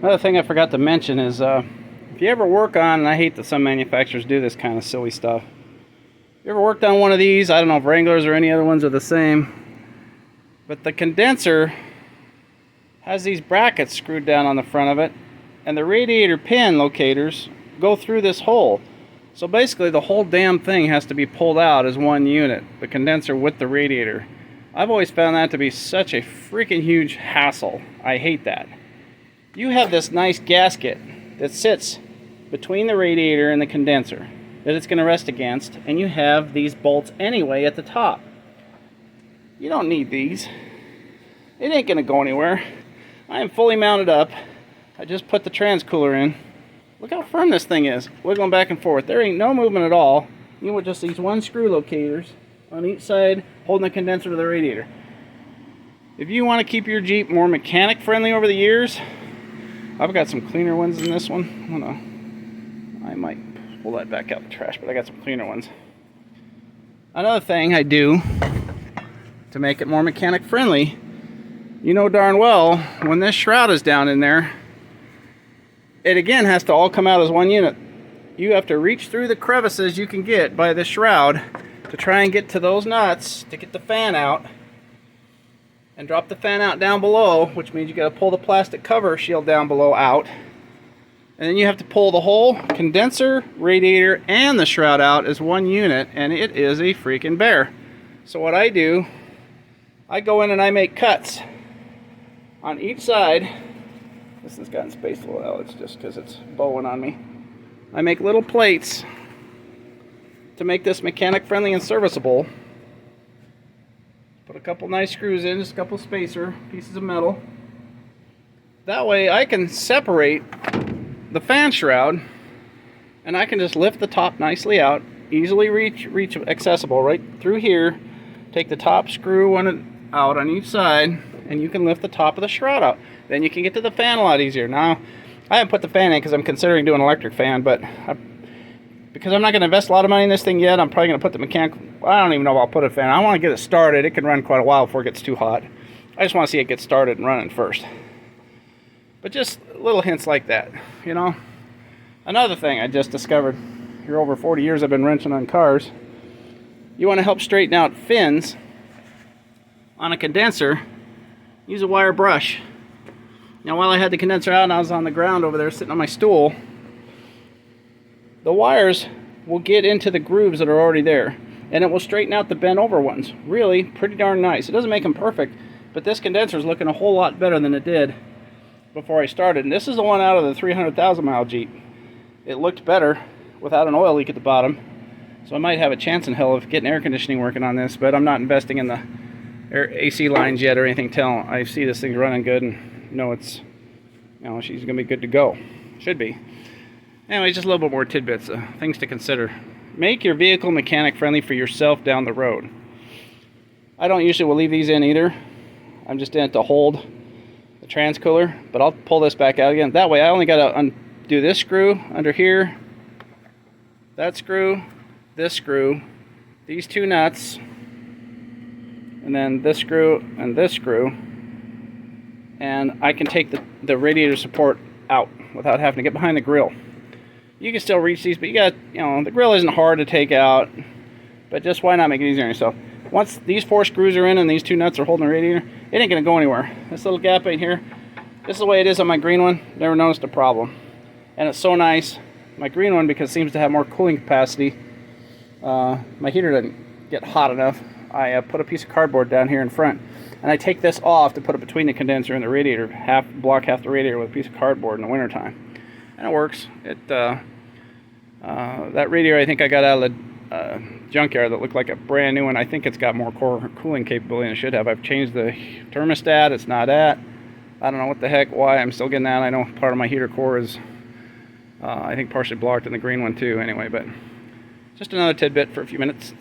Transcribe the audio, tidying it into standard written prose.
Another thing I forgot to mention is if you ever work on, and I hate that some manufacturers do this kind of silly stuff. If you ever worked on one of these, I don't know if Wranglers or any other ones are the same, but the condenser has these brackets screwed down on the front of it, and the radiator pin locators go through this hole. So basically the whole damn thing has to be pulled out as one unit, the condenser with the radiator. I've always found that to be such a freaking huge hassle. I hate that. You have this nice gasket that sits between the radiator and the condenser that it's going to rest against, and you have these bolts anyway at the top. You don't need these. It ain't going to go anywhere. I am fully mounted up. I just put the transcooler in. Look how firm this thing is, wiggling back and forth. There ain't no movement at all. You know, with just these one screw locators on each side holding the condenser to the radiator. If you want to keep your Jeep more mechanic friendly over the years, I've got some cleaner ones than this one. I might pull that back out the trash, but I got some cleaner ones. Another thing I do to make it more mechanic friendly, you know darn well when this shroud is down in there, it again has to all come out as one unit. You have to reach through the crevices you can get by the shroud to try and get to those nuts to get the fan out, and drop the fan out down below, which means you got to pull the plastic cover shield down below out, and then you have to pull the whole condenser, radiator, and the shroud out as one unit, and it is a freaking bear. So what I do, I go in and I make cuts on each side. This has gotten spaced a little. It's just because it's bowing on me. I make little plates to make this mechanic friendly and serviceable. Put a couple nice screws in, just a couple spacer pieces of metal. That way I can separate the fan shroud, and I can just lift the top nicely out, easily reach accessible right through here. Take the top screw one out on each side, and you can lift the top of the shroud out. Then you can get to the fan a lot easier. Now, I haven't put the fan in because I'm considering doing an electric fan, but because I'm not going to invest a lot of money in this thing yet, I'm probably going to put the mechanical... I don't even know if I'll put a fan. I want to get it started. It can run quite a while before it gets too hot. I just want to see it get started and running first. But just little hints like that, you know. Another thing I just discovered, here over 40 years I've been wrenching on cars. You want to help straighten out fins on a condenser, use a wire brush. Now while I had the condenser out and I was on the ground over there sitting on my stool, the wires will get into the grooves that are already there, and it will straighten out the bent over ones. Really pretty darn nice. It doesn't make them perfect, but this condenser is looking a whole lot better than it did before I started. And this is the one out of the 300,000 mile Jeep. It looked better without an oil leak at the bottom, so I might have a chance in hell of getting air conditioning working on this, but I'm not investing in the AC lines yet or anything till I see this thing running good and know it's, you know, she's gonna be good to go. Should be. Anyway, just a little bit more tidbits, things to consider. Make your vehicle mechanic friendly for yourself down the road. I don't usually will leave these in either. I'm just in it to hold the transcooler, but I'll pull this back out again. That way I only gotta undo this screw under here, that screw, this screw, these two nuts, and then this screw and this screw, and I can take the radiator support out without having to get behind the grill. You can still reach these, but you got, you know, the grill isn't hard to take out, but just why not make it easier on yourself? Once these 4 screws are in and these 2 nuts are holding the radiator, it ain't gonna go anywhere. This little gap right here, this is the way it is on my green one. Never noticed a problem. And it's so nice. My green one, because it seems to have more cooling capacity, my heater doesn't get hot enough. I put a piece of cardboard down here in front, and I take this off to put it between the condenser and the radiator, block half the radiator with a piece of cardboard in the wintertime. And it works. That radiator I think I got out of the junkyard that looked like a brand new one. I think it's got more core cooling capability than it should have. I've changed the thermostat. It's not at. I don't know what the heck, why I'm still getting that. I know part of my heater core is, I think, partially blocked in the green one too. Anyway, but just another tidbit for a few minutes.